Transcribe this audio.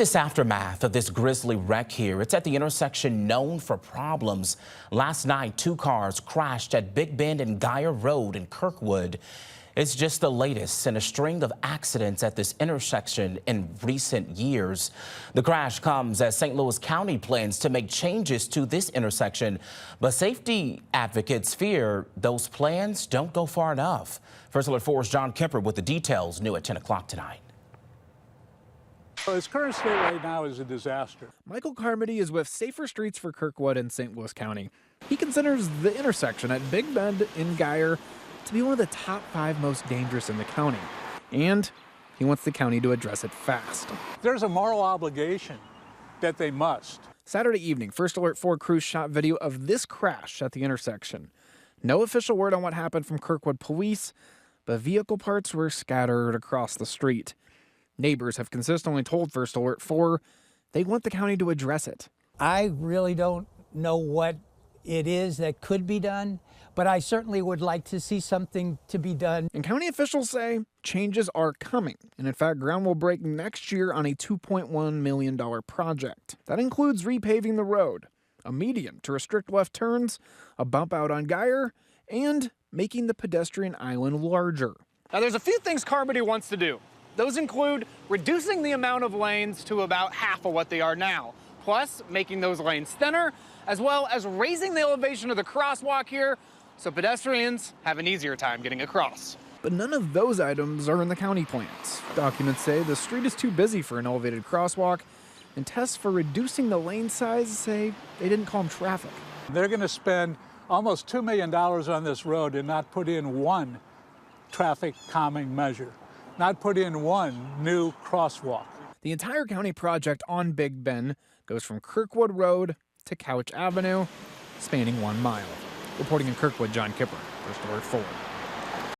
This aftermath of this grisly wreck here, it's at the intersection known for problems. Last night, two cars crashed at Big Bend and Geyer Road in Kirkwood. It's just the latest in a string of accidents at this intersection in recent years. The crash comes as St. Louis County plans to make changes to this intersection, but safety advocates fear those plans don't go far enough. First Alert 4's John Kemper with the details, new at 10 o'clock tonight. Well, its current state right now is a disaster. Michael Carmody is with Safer Streets for Kirkwood in St. Louis County. He considers the intersection at Big Bend in Geyer to be one of the top 5 most dangerous in the county. And he wants the county to address it fast. There's a moral obligation that they must. Saturday evening, First Alert 4 crews shot video of this crash at the intersection. No official word on what happened from Kirkwood police, but vehicle parts were scattered across the street. Neighbors have consistently told First Alert 4 they want the county to address it. I really don't know what it is that could be done, but I certainly would like to see something to be done. And county officials say changes are coming. And in fact, ground will break next year on a $2.1 million project. That includes repaving the road, a median to restrict left turns, a bump out on Geyer, and making the pedestrian island larger. Now, there's a few things Carmody wants to do. Those include reducing the amount of lanes to about half of what they are now, plus making those lanes thinner, as well as raising the elevation of the crosswalk here so pedestrians have an easier time getting across. But none of those items are in the county plans. Documents say the street is too busy for an elevated crosswalk, and tests for reducing the lane size say they didn't calm traffic. They're going to spend almost $2 million on this road and not put in one traffic calming measure, not put in one new crosswalk. The entire county project on Big Bend goes from Kirkwood Road to Couch Avenue, spanning 1 mile. Reporting in Kirkwood, John Kipper, First Alert 4.